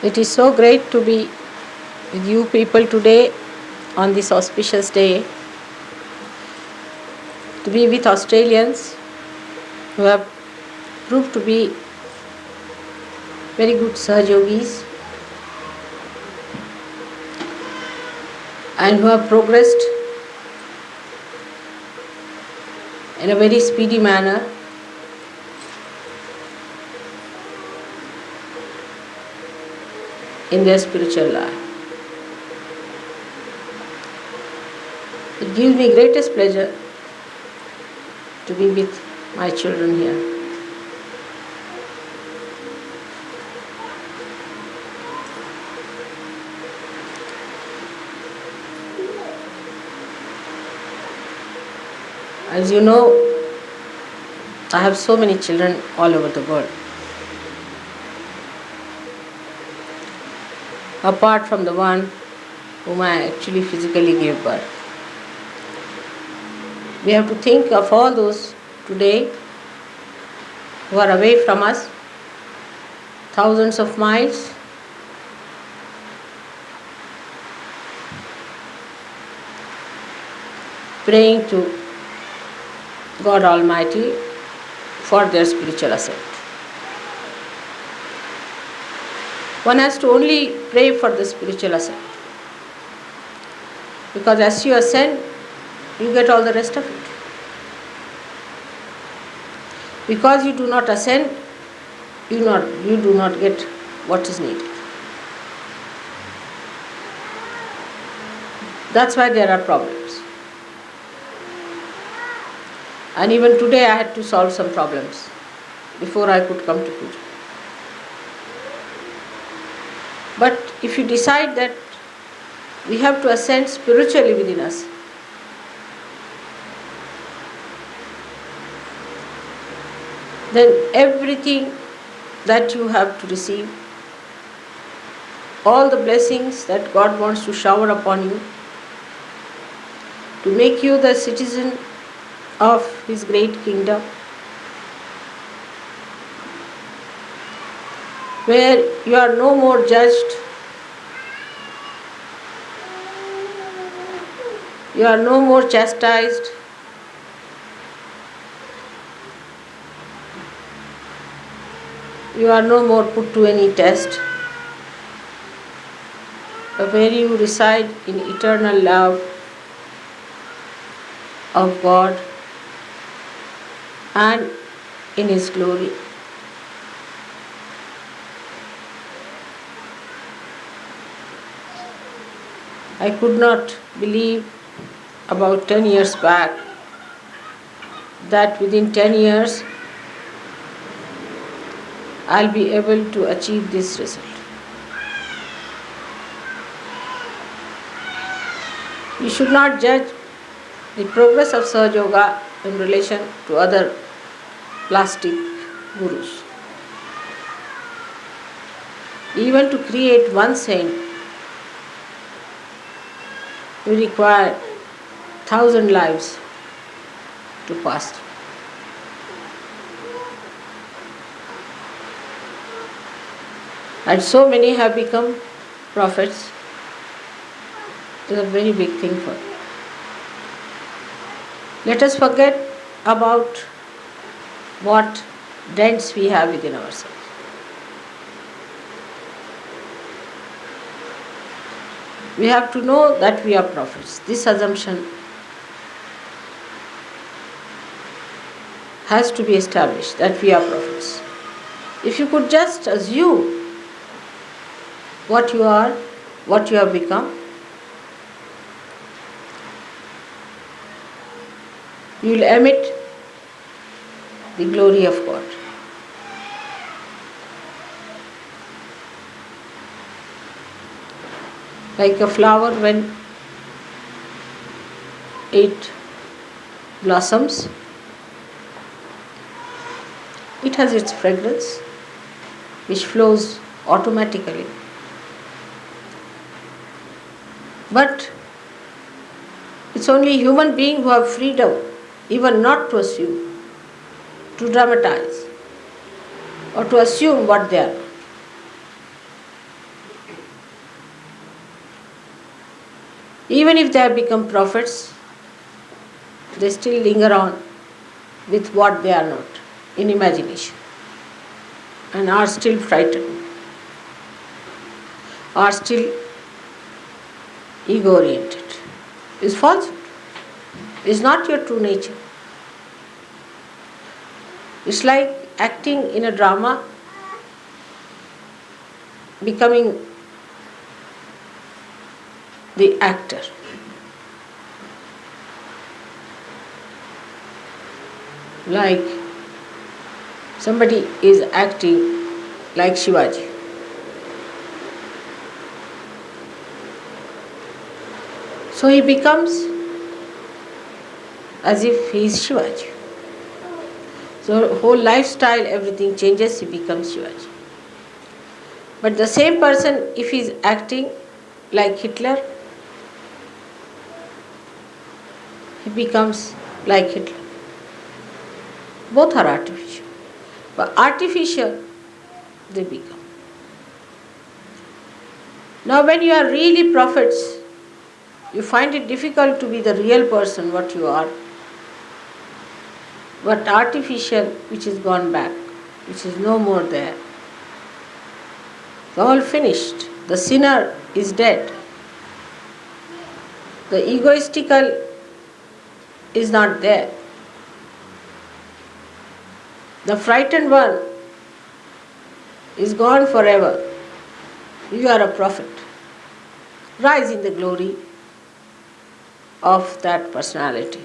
It is so great to be with you people today on this auspicious day, to be with Australians who have proved to be very good Sahaja Yogis and who have progressed in a very speedy manner in their spiritual life. It gives me greatest pleasure to be with my children here. As you know, I have so many children all over the world. Apart from the one whom I actually physically gave birth. We have to think of all those today who are away from us, thousands of miles, praying to God Almighty for their spiritual ascent. One has to only pray for the spiritual ascent, because as you ascend, you get all the rest of it. Because you do not ascend, you do not get what is needed. That's why there are problems. And even today I had to solve some problems before I could come to puja. But if you decide that we have to ascend spiritually within us, then everything that you have to receive, all the blessings that God wants to shower upon you, to make you the citizen of His great kingdom, where you are no more judged, you are no more chastised, you are no more put to any test, but where you reside in eternal love of God and in His glory. I could not believe about 10 years back that within 10 years I'll be able to achieve this result. You should not judge the progress of Sahaja Yoga in relation to other plastic gurus. Even to create one saint, we require 1,000 lives to pass through. And so many have become prophets. It is a very big thing for them. Let us forget about what dents we have within ourselves. We have to know that we are prophets. This assumption has to be established, that we are prophets. If you could just assume what you are, what you have become, you will emit the glory of God. Like a flower when it blossoms, it has its fragrance which flows automatically. But it's only human beings who have freedom even not to assume, to dramatize, or to assume what they are. Even if they have become prophets, they still linger on with what they are not in imagination and are still frightened, are still ego oriented. Is falsehood. Is not your true nature. It's like acting in a drama, becoming the actor. Like somebody is acting like Shivaji. So he becomes as if he is Shivaji. So whole lifestyle, everything changes, he becomes Shivaji. But the same person, if he is acting like Hitler, he becomes like Hitler. Both are artificial. But artificial, they become. Now when you are really prophets, you find it difficult to be the real person, what you are. But artificial, which is gone back, which is no more there. It's all finished. The sinner is dead. The egoistical is not there. The frightened one is gone forever. You are a prophet. Rise in the glory of that personality.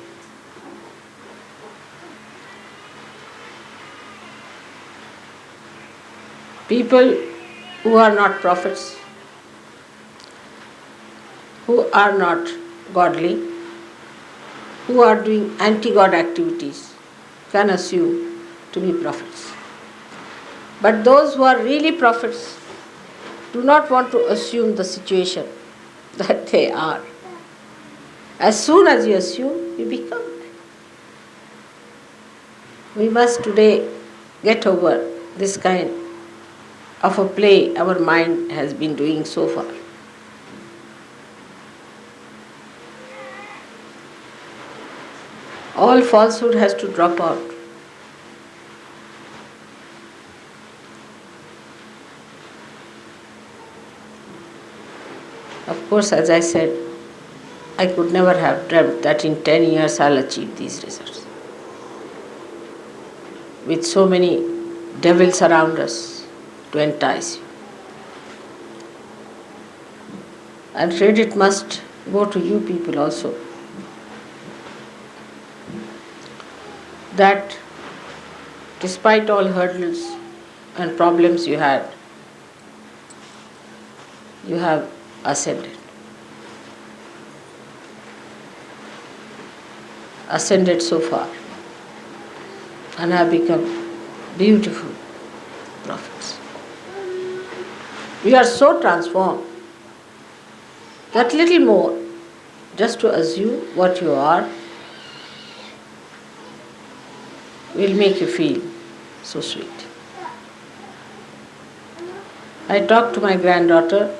People who are not prophets, who are not godly, who are doing anti-God activities, can assume to be prophets. But those who are really prophets do not want to assume the situation that they are. As soon as you assume, you become. We must today get over this kind of a play our mind has been doing so far. All falsehood has to drop out. Of course, as I said, I could never have dreamt that in 10 years I'll achieve these results. With so many devils around us to entice you. And credit must go to you people also. That despite all hurdles and problems you had, you have ascended. Ascended so far and have become beautiful prophets. We are so transformed that little more, just to assume what you are, will make you feel so sweet. I talked to my granddaughter,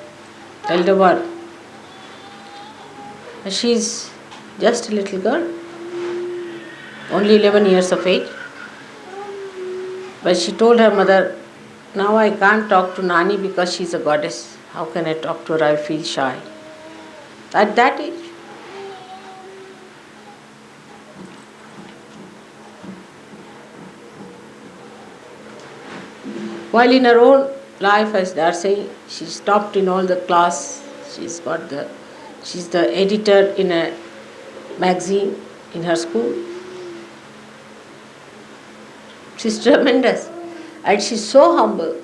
elder one. She's just a little girl, only 11 years of age. But she told her mother, now I can't talk to Nani because she's a goddess. How can I talk to her? I feel shy. At that age. While in her own life, as they are saying, she stopped in all the class. She's the editor in a magazine in her school. She's tremendous. And she's so humble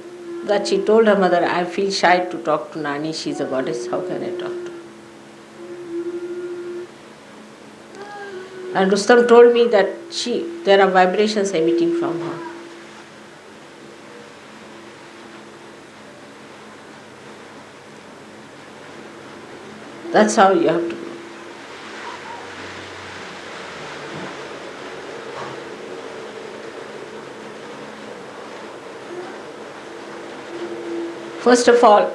that she told her mother, I feel shy to talk to Nani. She's a goddess. How can I talk to her? And Rustam told me that there are vibrations emitting from her. That's how you have to go. First of all,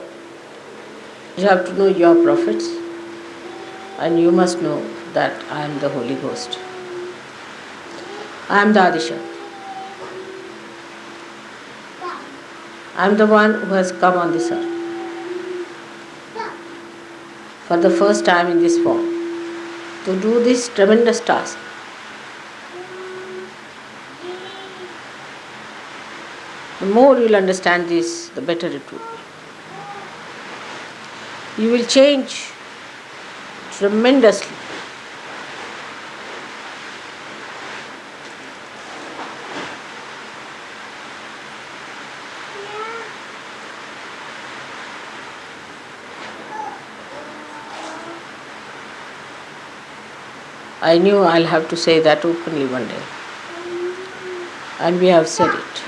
you have to know your prophets and you must know that I am the Holy Ghost. I am the Adishakti. I am the one who has come on this earth for the first time in this form to do this tremendous task. The more you will understand this, the better it will be. You will change tremendously. I knew I'll have to say that openly one day, and we have said it.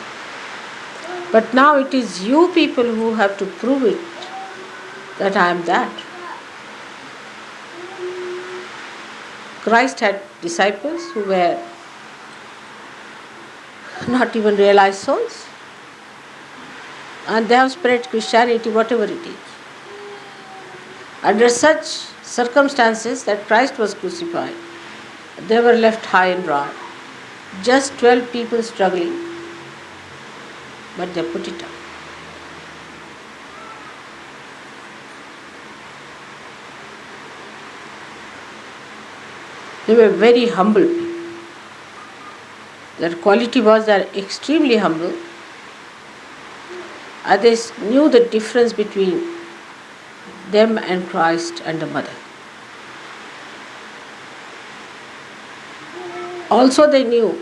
But now it is you people who have to prove it that I am that. Christ had disciples who were not even realized souls, and they have spread Christianity, whatever it is. Under such circumstances that Christ was crucified, they were left high and dry. Just 12 people struggling, but they put it up. They were very humble people. Their quality was they are extremely humble, and they knew the difference between them and Christ and the mother. Also they knew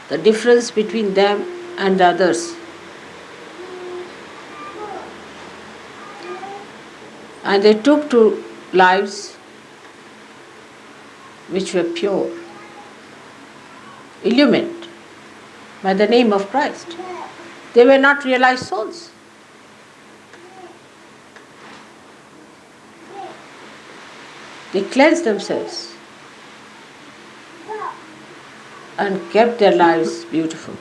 the difference between them and the others. And they took to lives which were pure, illumined by the name of Christ. They were not realized souls. They cleansed themselves and kept their lives beautiful.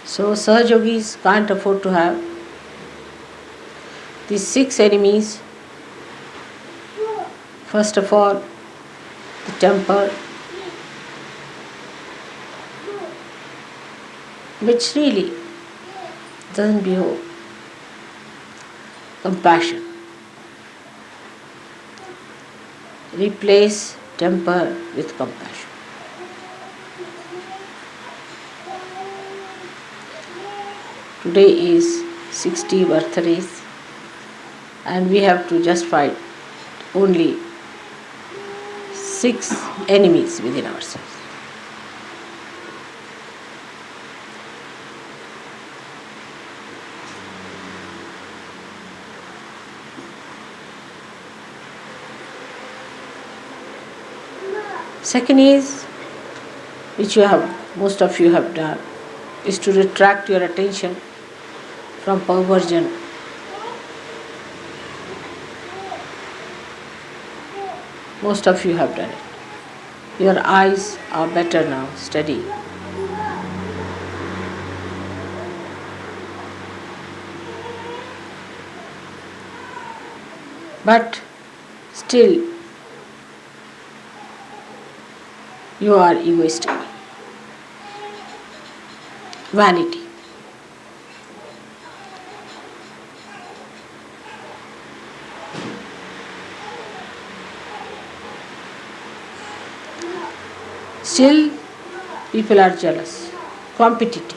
So Sahajogis can't afford to have these 6 enemies. First of all, the temper, which really doesn't behold compassion. Replace temper with compassion. Today is 60 birthdays, and we have to just fight only 6 enemies within ourselves. Second is, which most of you have done, is to retract your attention from perversion. Most of you have done it. Your eyes are better now, steady. But still, you are egoistic. Vanity. Still, people are jealous, competitive.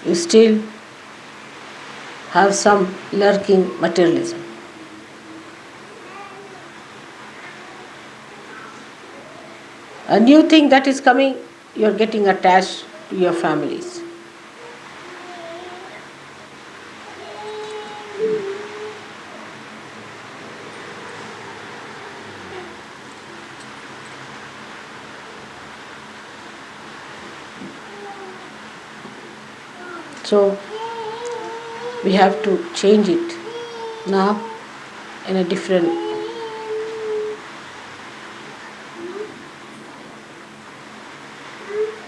You still have some lurking materialism. A new thing that is coming, you are getting attached to your families. So, we have to change it now in a different.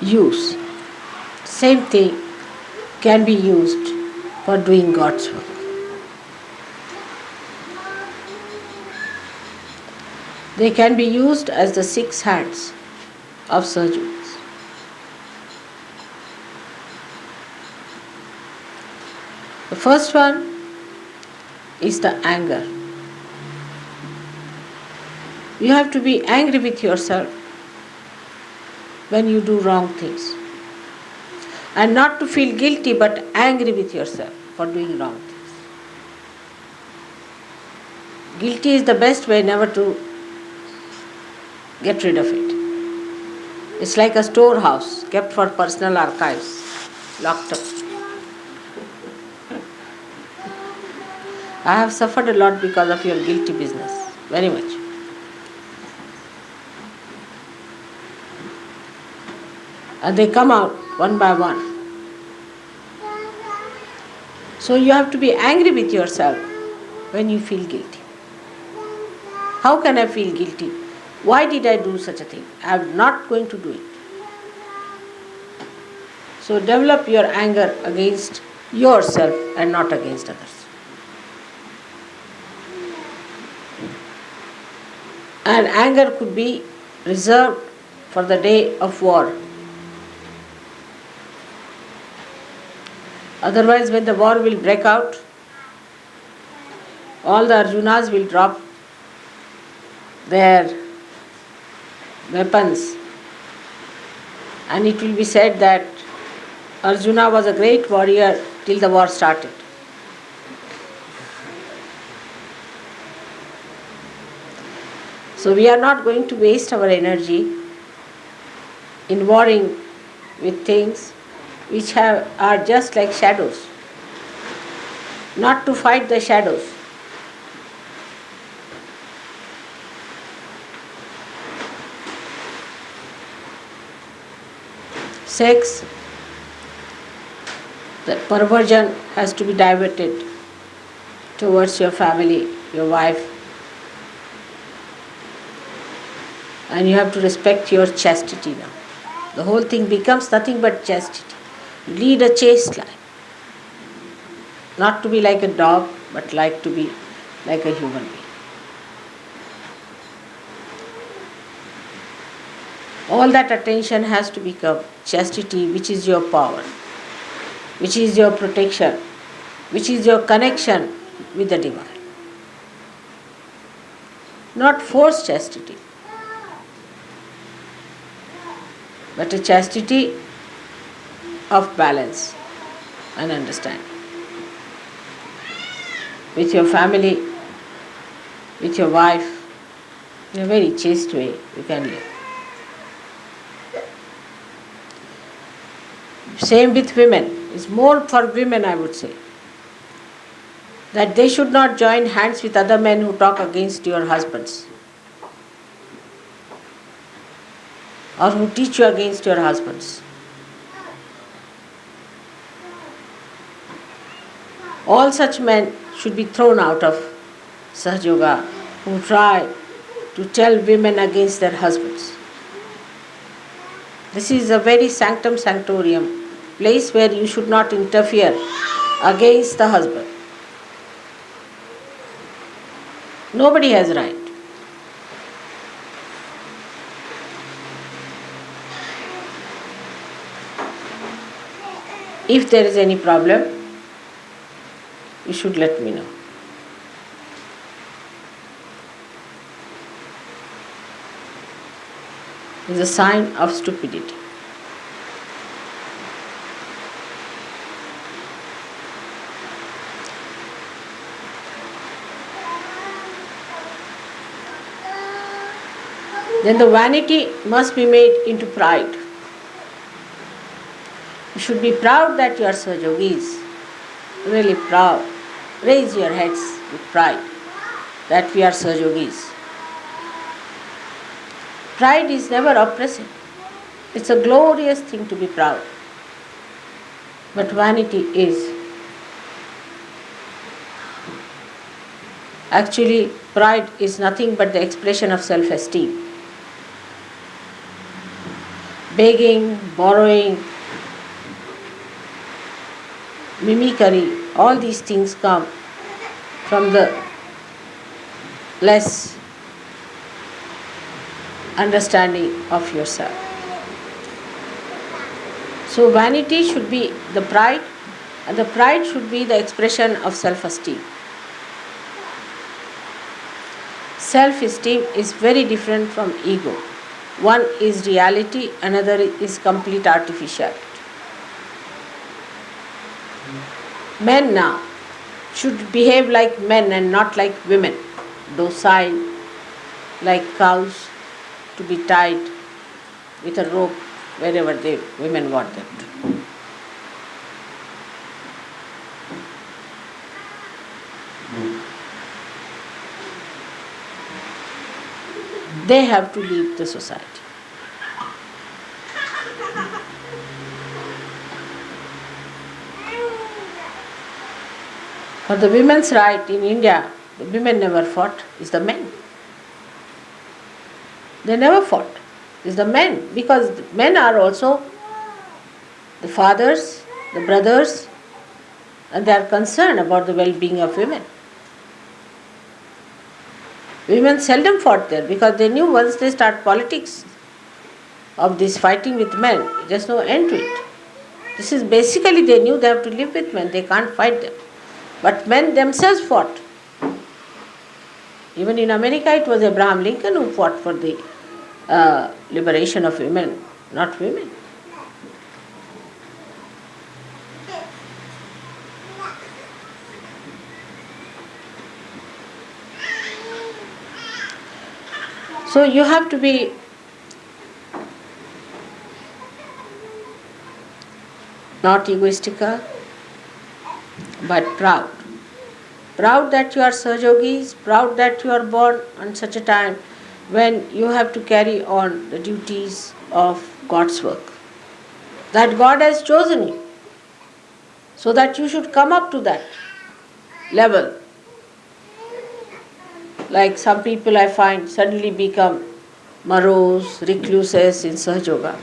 use. Same thing can be used for doing God's work. They can be used as the 6 hands of surgeons. The first one is the anger. You have to be angry with yourself when you do wrong things. And not to feel guilty but angry with yourself for doing wrong things. Guilty is the best way never to get rid of it. It's like a storehouse kept for personal archives, locked up. I have suffered a lot because of your guilty business, very much. And they come out one by one. So you have to be angry with yourself when you feel guilty. How can I feel guilty? Why did I do such a thing? I am not going to do it. So develop your anger against yourself and not against others. And anger could be reserved for the day of war. Otherwise, when the war will break out, all the Arjunas will drop their weapons, and it will be said that Arjuna was a great warrior till the war started. So we are not going to waste our energy in warring with things which are just like shadows. Not to fight the shadows. Sex, the perversion has to be diverted towards your family, your wife. And you have to respect your chastity now. The whole thing becomes nothing but chastity. Lead a chaste life. Not to be like a dog, but to be like a human being. All that attention has to become chastity, which is your power, which is your protection, which is your connection with the divine. Not forced chastity, but a chastity of balance and understanding. With your family, with your wife, in a very chaste way you can live. Same with women. It's more for women, I would say, that they should not join hands with other men who talk against your husbands or who teach you against your husbands. All such men should be thrown out of Sahaja Yoga who try to tell women against their husbands. This is a very sanctum sanctorium, place where you should not interfere against the husband. Nobody has right. If there is any problem, you should let me know. It is a sign of stupidity. Then the vanity must be made into pride. You should be proud that you are Sahajogis, really proud. Raise your heads with pride that we are Sahajogis. Pride is never oppressive. It's a glorious thing to be proud. But vanity is. Actually, pride is nothing but the expression of self-esteem. begging, borrowing, mimicry, all these things come from the less understanding of yourself. So vanity should be the pride, and the pride should be the expression of self-esteem. Self-esteem is very different from ego. One is reality, another is complete artificiality. Men now should behave like men and not like women, docile, like cows, to be tied with a rope wherever the women want them to. They have to leave the society. For the women's right in India, the women never fought, it's the men. They never fought, it's the men, because the men are also the fathers, the brothers, and they are concerned about the well-being of women. Women seldom fought there because they knew once they start politics of this fighting with men, there's no end to it. This is basically they knew they have to live with men, they can't fight them. But men themselves fought. Even in America, it was Abraham Lincoln who fought for the liberation of women, not women. So you have to be not egoistical, but proud. Proud that you are Sahajogis, proud that you are born on such a time when you have to carry on the duties of God's work. That God has chosen you, so that you should come up to that level. Like some people I find suddenly become maros, recluses in Sahajoga.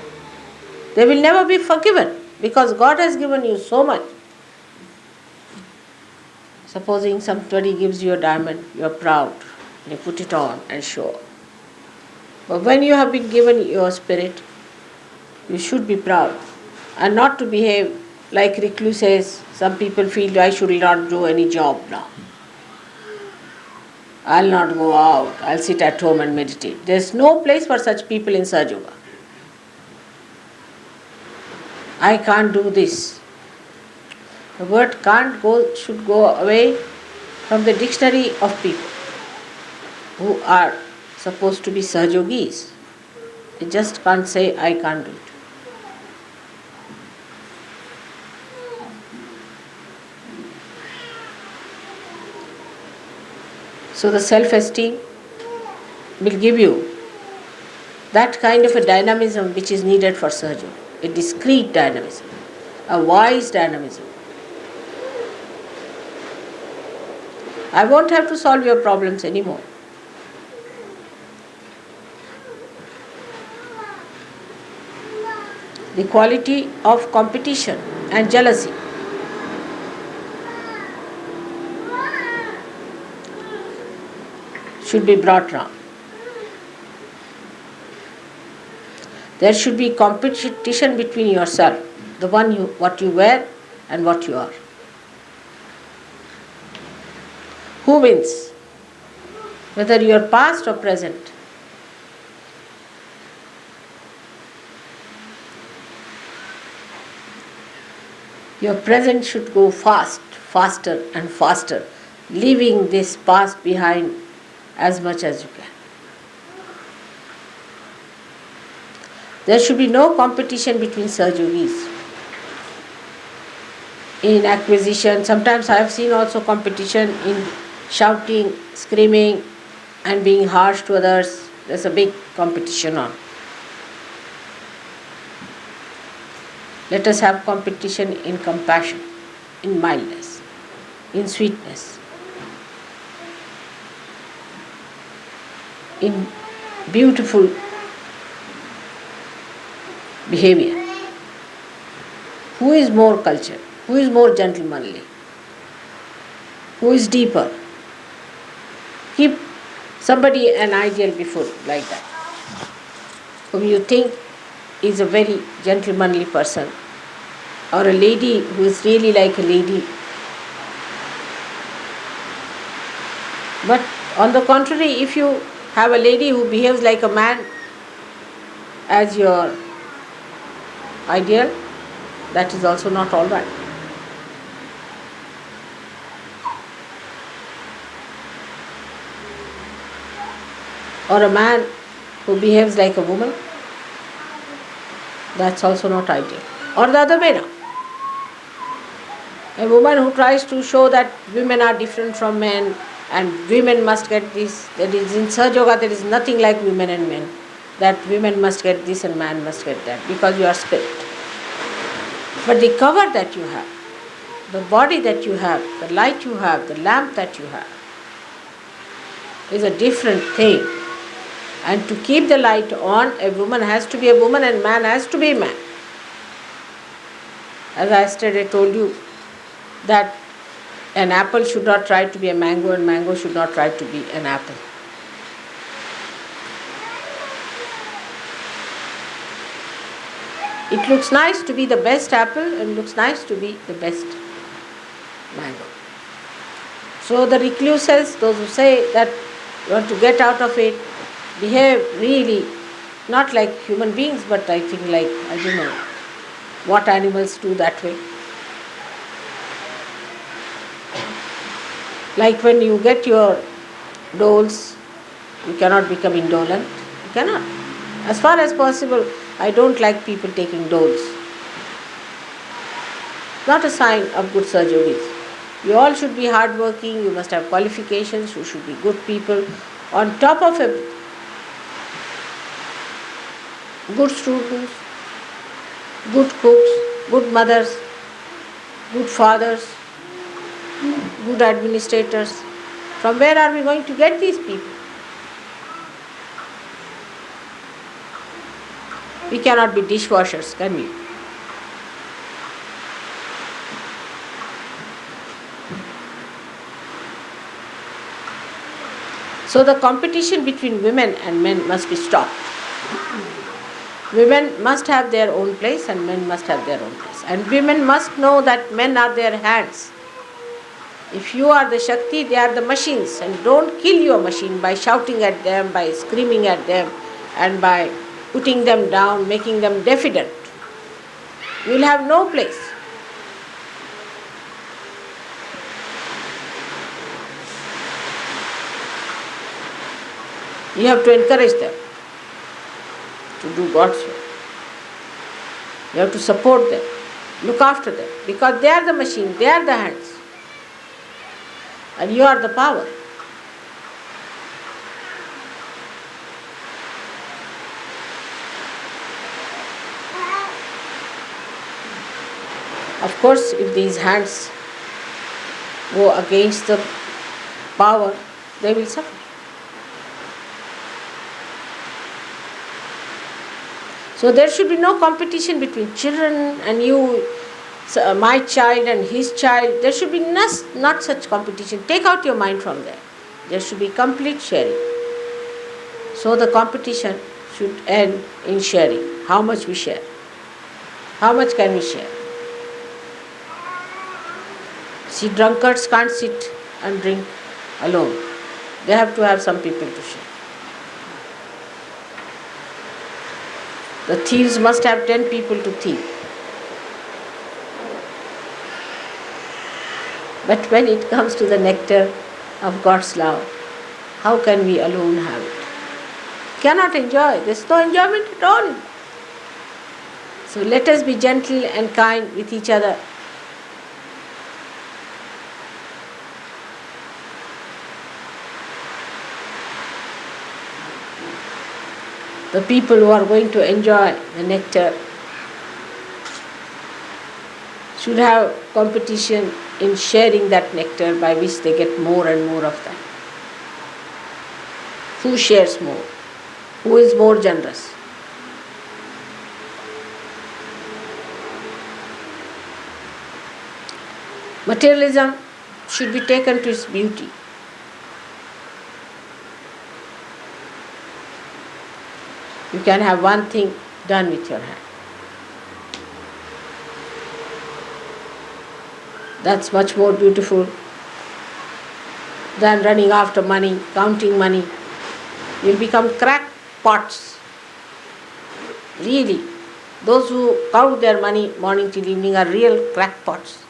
They will never be forgiven because God has given you so much. Supposing somebody gives you a diamond, you are proud, you put it on and show. But when you have been given your spirit, you should be proud and not to behave like recluses. Some people feel I should not do any job now. I'll not go out, I'll sit at home and meditate. There's no place for such people in Sahajoga. I can't do this. The word can't go should go away from the dictionary of people who are supposed to be Sahajogis. They just can't say, I can't do it. So the self-esteem will give you that kind of a dynamism which is needed for Sahaja, a discreet dynamism, a wise dynamism. I won't have to solve your problems anymore. The quality of competition and jealousy should be brought down. There should be competition between yourself, what you wear and what you are. Who wins? Whether you are past or present. Your present should go faster and faster, leaving this past behind as much as you can. There should be no competition between Sahajogis. In acquisition, sometimes I have seen also competition in shouting, screaming and being harsh to others. There's a big competition on. Let us have competition in compassion, in mildness, in sweetness, in beautiful behavior. Who is more cultured? Who is more gentlemanly? Who is deeper? Keep somebody an ideal before you like that, whom you think is a very gentlemanly person, or a lady who is really like a lady. But on the contrary, if you have a lady who behaves like a man as your ideal, that is also not all right. Or a man who behaves like a woman, that's also not ideal. Or the other way around. A woman who tries to show that women are different from men and women must get this, that is in Sahaja Yoga there is nothing like women and men, that women must get this and man must get that because you are spirit. But the cover that you have, the body that you have, the light you have, the lamp that you have is a different thing. And to keep the light on, a woman has to be a woman and man has to be a man. As I yesterday told you, that an apple should not try to be a mango and mango should not try to be an apple. It looks nice to be the best apple and looks nice to be the best mango. So the recluses, those who say that you want to get out of it, behave really not like human beings, but I think like, I don't know what animals do that way. Like when you get your doles, you cannot become indolent. You cannot. As far as possible, I don't like people taking doles. Not a sign of good Sahaja Yogis. You all should be hardworking, you must have qualifications, you should be good people. On top of it, good students, good cooks, good mothers, good fathers, good administrators. From where are we going to get these people? We cannot be dishwashers, can we? So the competition between women and men must be stopped. Women must have their own place and men must have their own place. And women must know that men are their hands. If you are the Shakti, they are the machines. And don't kill your machine by shouting at them, by screaming at them, and by putting them down, making them defiant. You will have no place. You have to encourage them to do God's work. You have to support them, look after them, because they are the machine, they are the hands, and you are the power. Of course, if these hands go against the power, they will suffer. So there should be no competition between children and you, my child and his child. There should be not such competition. Take out your mind from there. There should be complete sharing. So the competition should end in sharing. How much we share? How much can we share? See, drunkards can't sit and drink alone. They have to have some people to share. The thieves must have 10 people to thieve. But when it comes to the nectar of God's love, how can we alone have it? Cannot enjoy. There is no enjoyment at all. So let us be gentle and kind with each other. The people who are going to enjoy the nectar should have competition in sharing that nectar by which they get more and more of that. Who shares more? Who is more generous? Materialism should be taken to its beauty. You can have one thing done with your hand. That's much more beautiful than running after money, counting money. You'll become crackpots. Really, those who count their money morning till evening are real crackpots.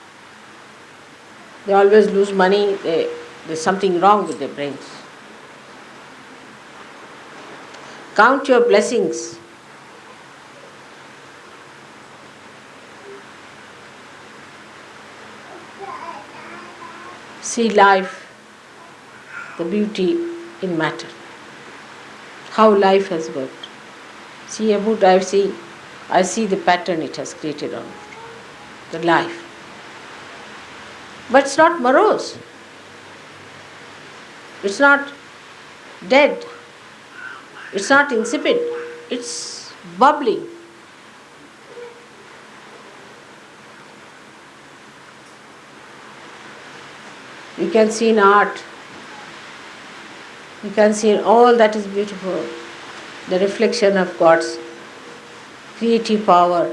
They always lose money. There's something wrong with their brains. Count your blessings. See life, the beauty in matter. How life has worked. See a boot, I see the pattern it has created on the life. But it's not morose. It's not dead. It's not insipid. It's bubbling. You can see in art, you can see in all that is beautiful, the reflection of God's creative power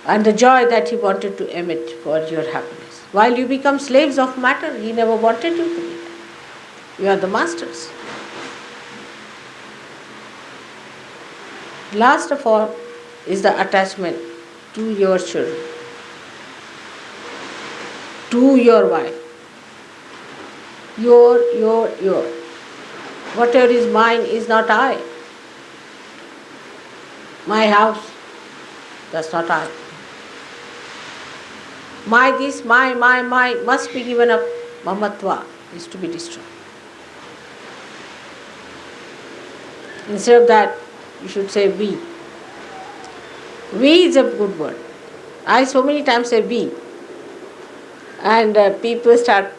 and the joy that He wanted to emit for your happiness. While you become slaves of matter, He never wanted you to be that. You are the masters. Last of all is the attachment to your children, to your wife. Your. Whatever is mine is not I. My house, that's not I. My this, my must be given up. Mamatva is to be destroyed. Instead of that, you should say we. We is a good word. I so many times say we. And people start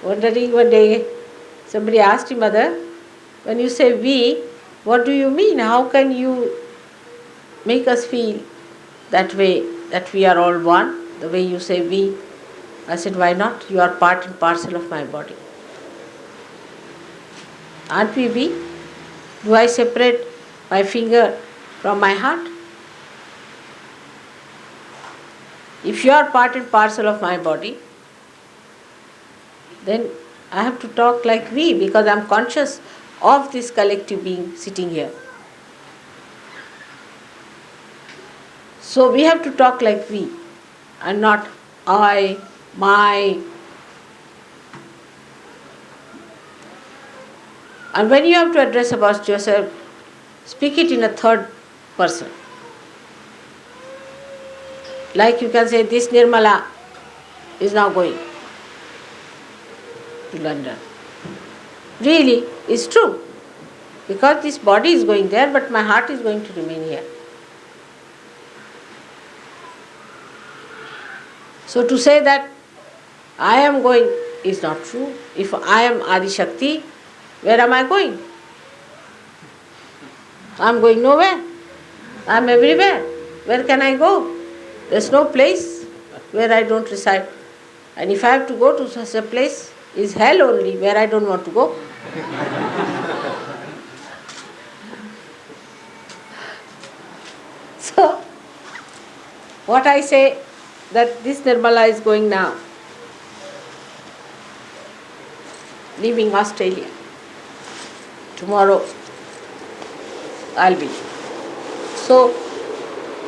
wondering. One day, somebody asked him, Mother, when you say we, what do you mean? How can you make us feel that way, that we are all one, the way you say we? I said, why not? You are part and parcel of my body. Aren't we we? Do I separate my finger from my heart? If you are part and parcel of my body, then I have to talk like we, because I am conscious of this collective being sitting here. So we have to talk like we and not I, my. And when you have to address about yourself, speak it in a third person. Like you can say, this Nirmala is now going to London. Really, it's true. Because this body is going there, but my heart is going to remain here. So to say that I am going is not true. If I am Adi Shakti, where am I going? I am going nowhere. I am everywhere. Where can I go? There is no place where I don't reside. And if I have to go to such a place, is hell only, where I don't want to go. So, what I say, that this Nirmala is going now, leaving Australia. Tomorrow I'll be. So,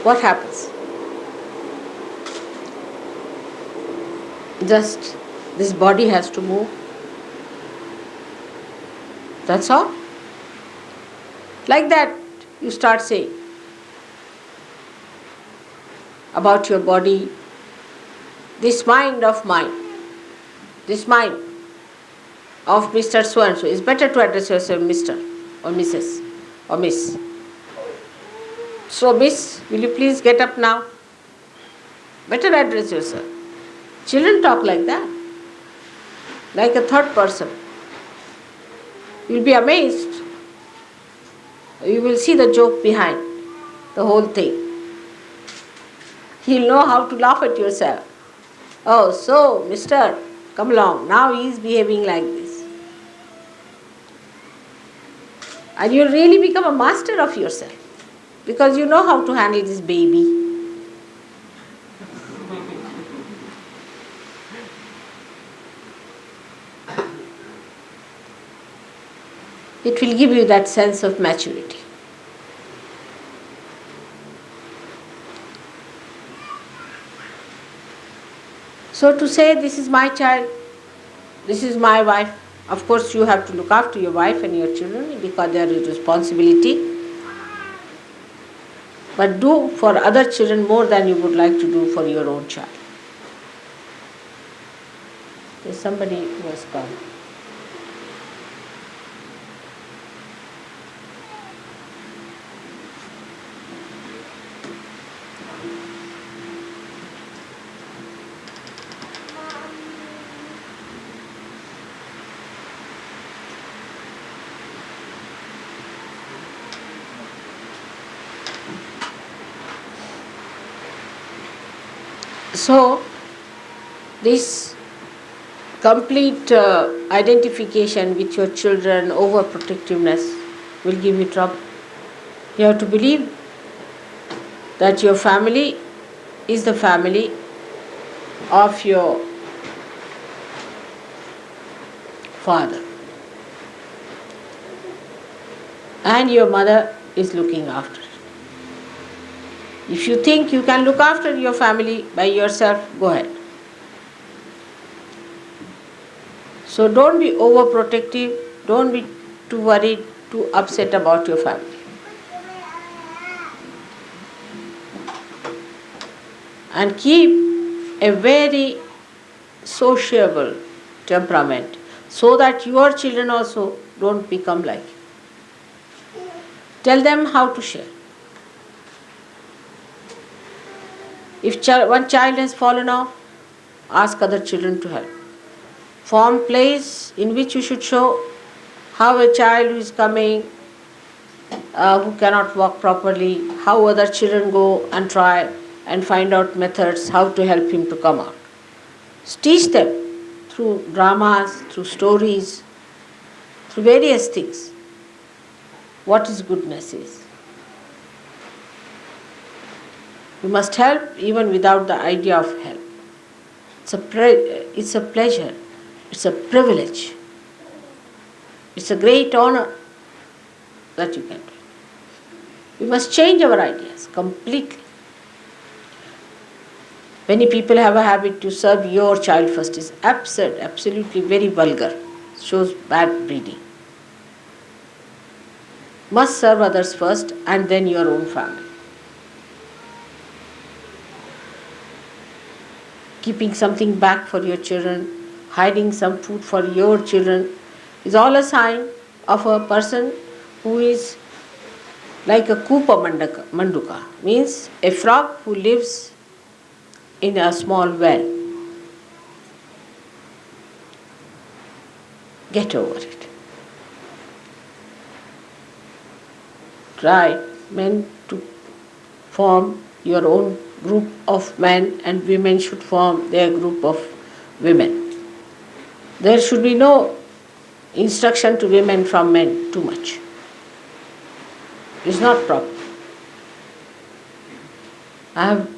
what happens? Just this body has to move. That's all. Like that, you start saying about your body, this mind of mine, this mind of Mr. So-and-so. It's better to address yourself Mr. or Mrs. or Miss. So, Miss, will you please get up now? Better address yourself. Children talk like that, like a third person. You'll be amazed. You will see the joke behind the whole thing. You'll know how to laugh at yourself Oh, so, mister, come along. Now he is behaving like this. And you really become a master of yourself because you know how to handle this baby. It will give you that sense of maturity. So to say, this is my child, this is my wife, of course you have to look after your wife and your children because they are your responsibility. But do for other children more than you would like to do for your own child. There's somebody who has come. So, this complete identification with your children, overprotectiveness will give you trouble. You have to believe that your family is the family of your father and your mother is looking after it. If you think you can look after your family by yourself, go ahead. So don't be overprotective, don't be too worried, too upset about your family. And keep a very sociable temperament so that your children also don't become like you. Tell them how to share. If one child has fallen off, ask other children to help. Form plays in which you should show how a child who is coming, who cannot walk properly, how other children go and try and find out methods how to help him to come out. Teach them through dramas, through stories, through various things what is goodness is. You must help even without the idea of help. It's a pleasure, it's a privilege, it's a great honor that you can do. We must change our ideas completely. Many people have a habit to serve your child first. It's absurd, absolutely very vulgar. It shows bad breeding. Must serve others first and then your own family. Keeping something back for your children, hiding some food for your children is all a sign of a person who is like a Kupa Manduka, means a frog who lives in a small well. Get over it. Try, men, to form your own group of men, and women should form their group of women. There should be no instruction to women from men too much. It's not proper. I have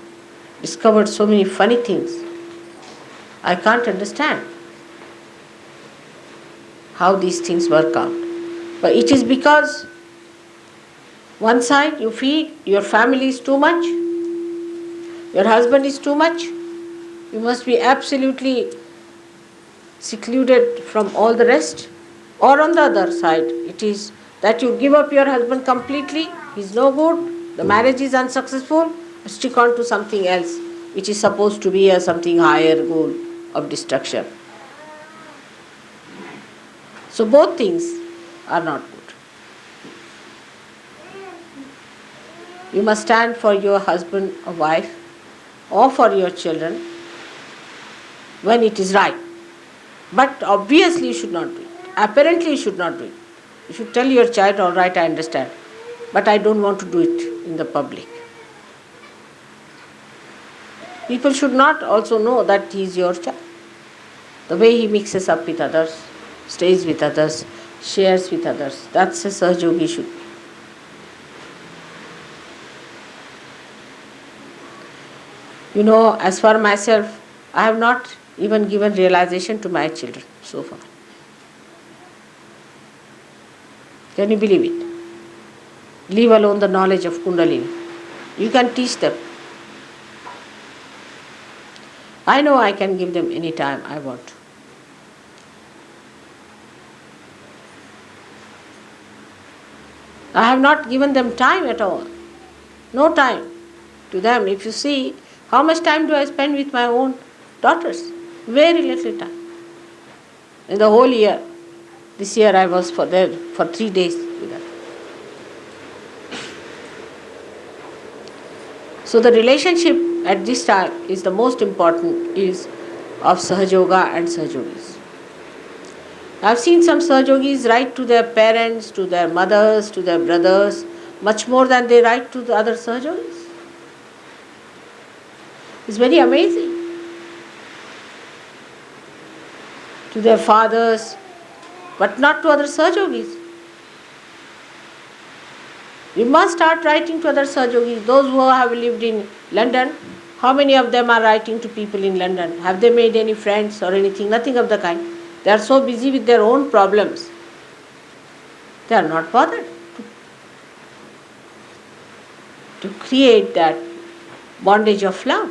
discovered so many funny things. I can't understand how these things work out. But it is because one side you feel your family is too much, your husband is too much, you must be absolutely secluded from all the rest. Or on the other side, it is that you give up your husband completely, he's no good, the marriage is unsuccessful, stick on to something else which is supposed to be a something higher goal of destruction. So both things are not good. You must stand for your husband or wife or for your children when it is right. But obviously you should not do it. Apparently you should not do it. You should tell your child, all right, I understand, but I don't want to do it in the public. People should not also know that he is your child. The way he mixes up with others, stays with others, shares with others, that's a Sahajogi should be. You know, as for myself, I have not even given realization to my children so far. Can you believe it? Leave alone the knowledge of Kundalini. You can teach them. I know I can give them any time I want. I have not given them time at all. No time to them. If you see, how much time do I spend with my own daughters? Very little time. In the whole year. This year I was there for 3 days with them. So the relationship at this time is the most important, is of Sahajoga and Sahajogis. I have seen some Sahajogis write to their parents, to their mothers, to their brothers, much more than they write to the other Sahajogis. It's very amazing. To their fathers, but not to other Sahajogis. You must start writing to other Sahajogis. Those who have lived in London, how many of them are writing to people in London? Have they made any friends or anything? Nothing of the kind. They are so busy with their own problems. They are not bothered to create that bondage of love.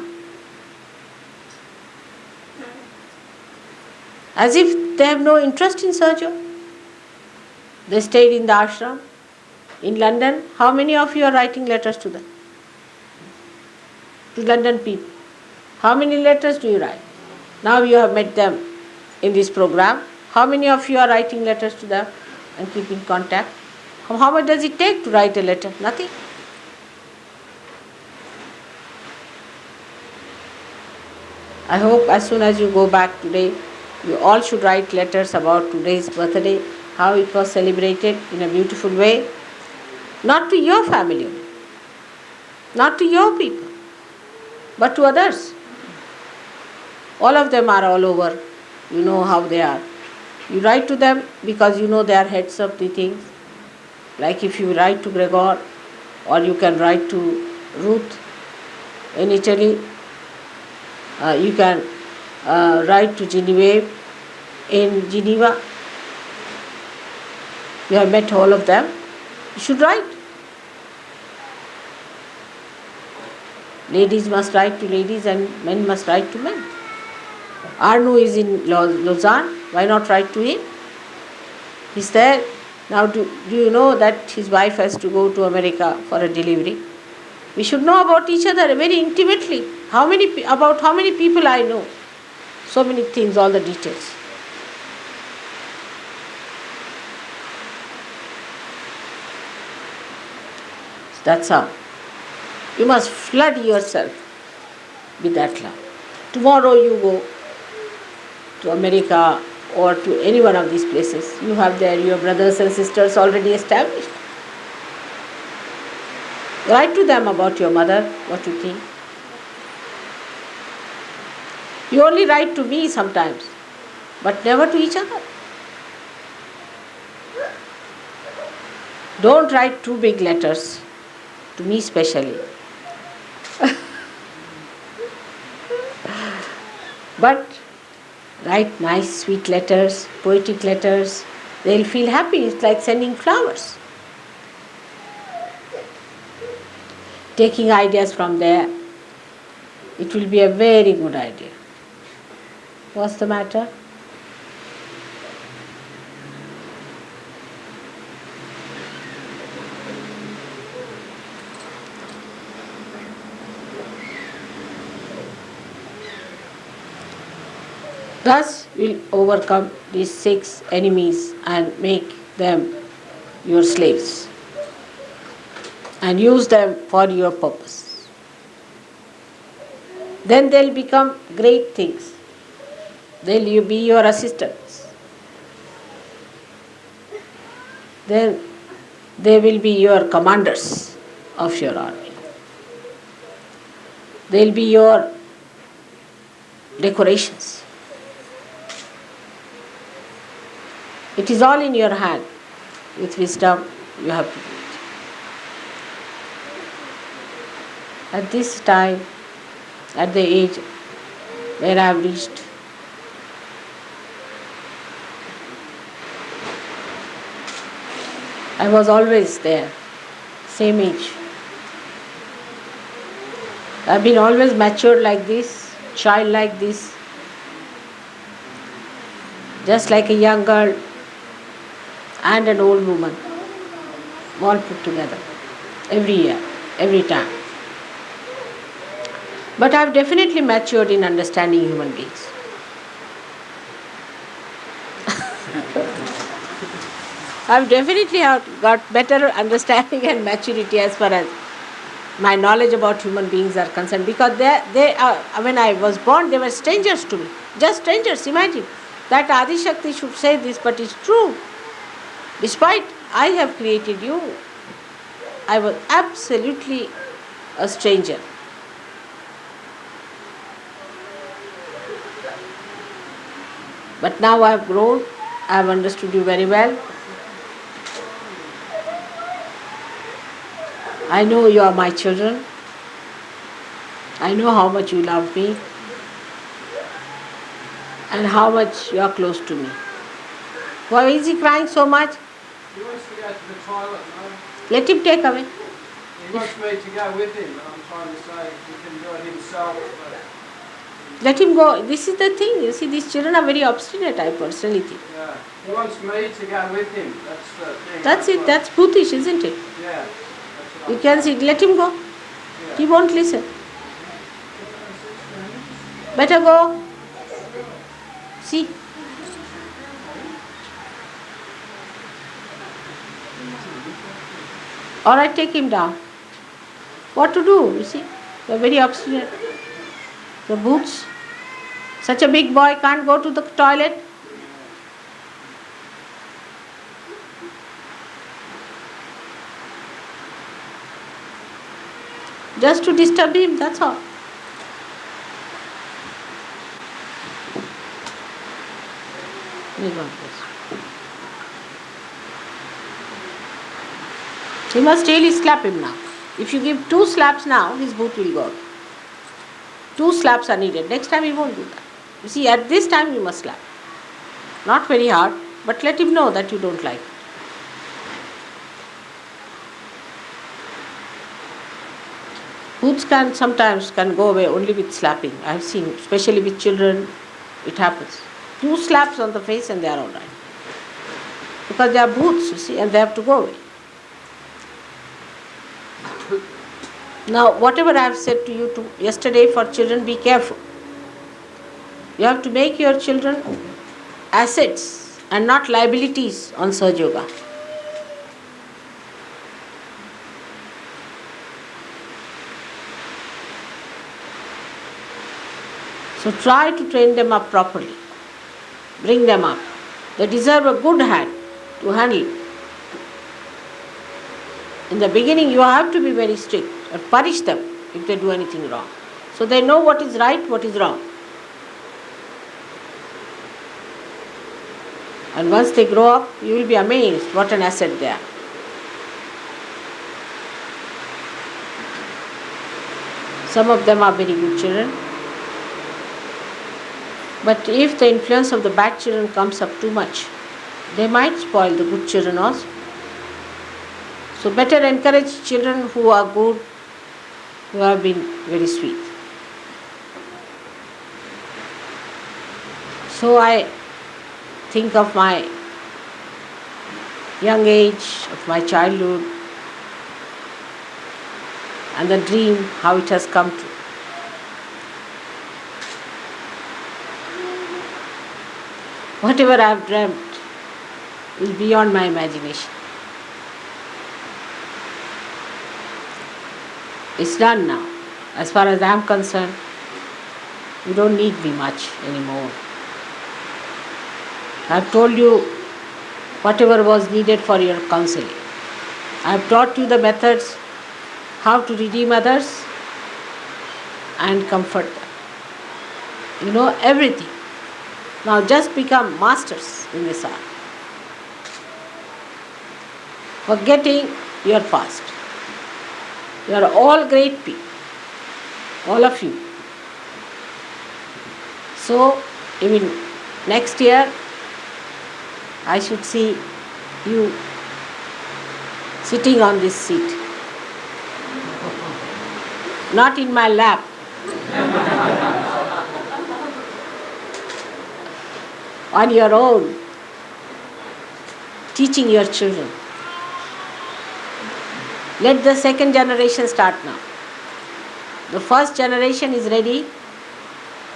As if they have no interest in Sahaja. They stayed in the ashram. In London, how many of you are writing letters to them? To London people. How many letters do you write? Now you have met them in this program. How many of you are writing letters to them and keep in contact? How much does it take to write a letter? Nothing. I hope as soon as you go back today, you all should write letters about today's birthday, how it was celebrated in a beautiful way. Not to your family, not to your people, but to others. All of them are all over. You know how they are. You write to them because you know they are heads of the things. Like if you write to Gregor, or you can write to Ruth in Italy, you can write to Genevieve in Geneva. You have met all of them. You should write. Ladies must write to ladies and men must write to men. Arnu is in Lausanne. Why not write to him? He's there. Now do you know that his wife has to go to America for a delivery? We should know about each other very intimately. About how many people I know. So many things, all the details. That's how. You must flood yourself with that love. Tomorrow you go to America or to any one of these places. You have there your brothers and sisters already established. Write to them about your mother, what you think. You only write to me sometimes, but never to each other. Don't write too big letters, to me specially. But write nice, sweet letters, poetic letters. They'll feel happy. It's like sending flowers. Taking ideas from there, it will be a very good idea. What's the matter? Thus will overcome these 6 enemies and make them your slaves and use them for your purpose. Then they'll become great things. They'll be your assistants. Then they will be your commanders of your army. They'll be your decorations. It is all in your hand. With wisdom, you have to do it. At this time, at the age where I have reached, I was always there, same age. I've been always matured like this, child like this, just like a young girl and an old woman, all put together, every year, every time. But I've definitely matured in understanding human beings. I've definitely got better understanding and maturity as far as my knowledge about human beings are concerned, because they are, when I was born, they were strangers to me, just strangers. Imagine that Adi Shakti should say this, but it's true. Despite I have created you, I was absolutely a stranger. But now I have grown, I have understood you very well. I know you are my children. I know how much you love me and how much you are close to me. Why is he crying so much? He wants to go to the toilet, no? Let him take away. He wants me to go with him, and I'm trying to say he can do it himself. But Let him go. This is the thing. You see, these children are very obstinate, I personally think. yeah, he wants me to go with him. That's the thing. That's it. That's brutish, isn't it? Yeah. You can see, let him go. He won't listen. Better go. See. Or I take him down. What to do, you see? They're very obstinate. The boots. Such a big boy can't go to the toilet. Just to disturb him, that's all. May God bless. You must really slap him now. If you give 2 slaps now, his boot will go. 2 slaps are needed. Next time he won't do that. You see, at this time you must slap. Not very hard, but let him know that you don't like it. Boots sometimes can go away only with slapping. I have seen, especially with children, it happens. 2 slaps on the face and they are all right. Because they are boots, you see, and they have to go away. Now, whatever I have said to you yesterday for children, be careful. You have to make your children assets and not liabilities on Sahaja Yoga. So try to train them up properly. Bring them up. They deserve a good hand to handle it. In the beginning, you have to be very strict and punish them if they do anything wrong. So they know what is right, what is wrong. And once they grow up, you will be amazed what an asset they are. Some of them are very good children. But if the influence of the bad children comes up too much, they might spoil the good children also. So better encourage children who are good, who have been very sweet. So I think of my young age, of my childhood, and the dream, how it has come true. Whatever I have dreamt is beyond my imagination. It's done now. As far as I am concerned, you don't need me much anymore. I have told you whatever was needed for your counseling. I have taught you the methods how to redeem others and comfort them. You know everything. Now just become masters in this art. Forgetting your past. You are all great people. All of you. So, even next year, I should see you sitting on this seat. Not in my lap. On your own, teaching your children. Let the second generation start now. The first generation is ready.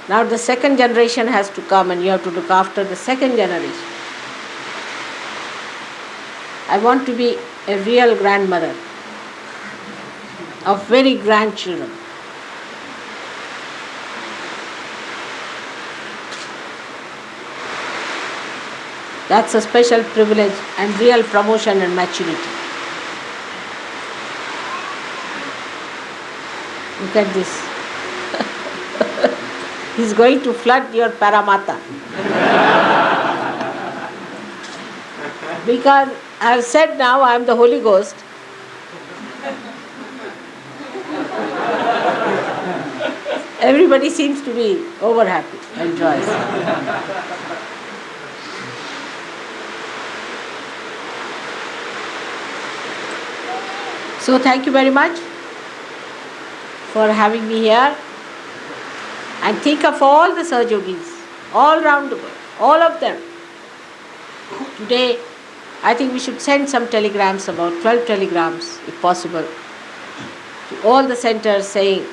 Now the second generation has to come and you have to look after the second generation. I want to be a real grandmother of very grandchildren. That's a special privilege and real promotion and maturity. Look at this. He's going to flood your Paramata. Because I have said now I am the Holy Ghost. Everybody seems to be over happy and joyous. So thank you very much for having me here. And think of all the Sahajogis all around the world, all of them. Today, I think we should send some telegrams, about 12 telegrams, if possible, to all the centers saying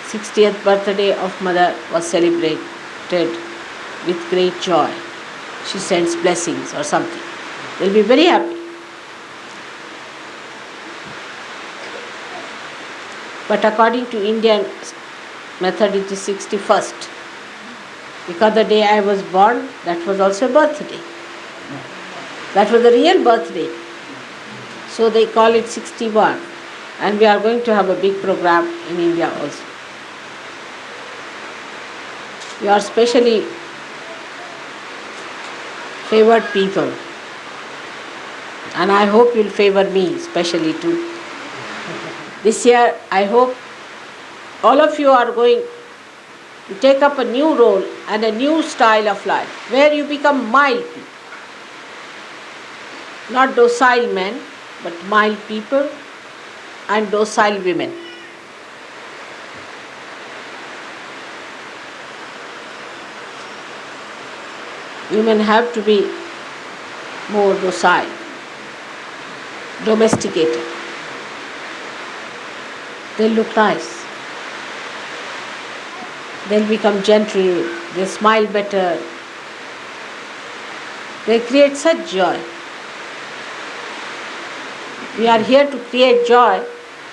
60th birthday of Mother was celebrated with great joy. She sends blessings or something. They'll be very happy. But according to Indian method, it is 61st. Because the day I was born, that was also a birthday. That was the real birthday. So they call it 61. And we are going to have a big program in India also. You are specially favored people. And I hope you'll favor me especially too. This year, I hope all of you are going to take up a new role and a new style of life, where you become mild people. Not docile men, but mild people and docile women. Women have to be more docile, domesticated. They'll look nice. They'll become gentle, they smile better. They create such joy. We are here to create joy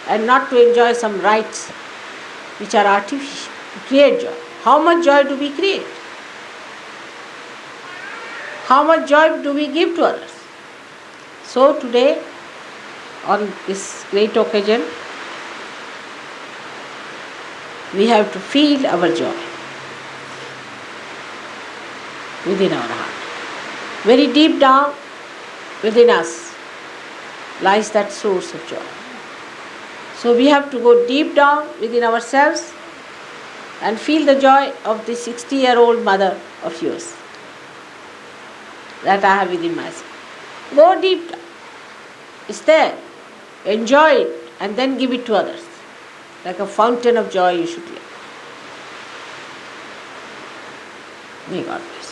and not to enjoy some rites which are artificial. To create joy. How much joy do we create? How much joy do we give to others? So today, on this great occasion, we have to feel our joy within our heart. Very deep down within us lies that source of joy. So we have to go deep down within ourselves and feel the joy of the 60-year-old mother of yours that I have within myself. Go deep down. It's there. Enjoy it and then give it to others. Like a fountain of joy you should live. May God bless.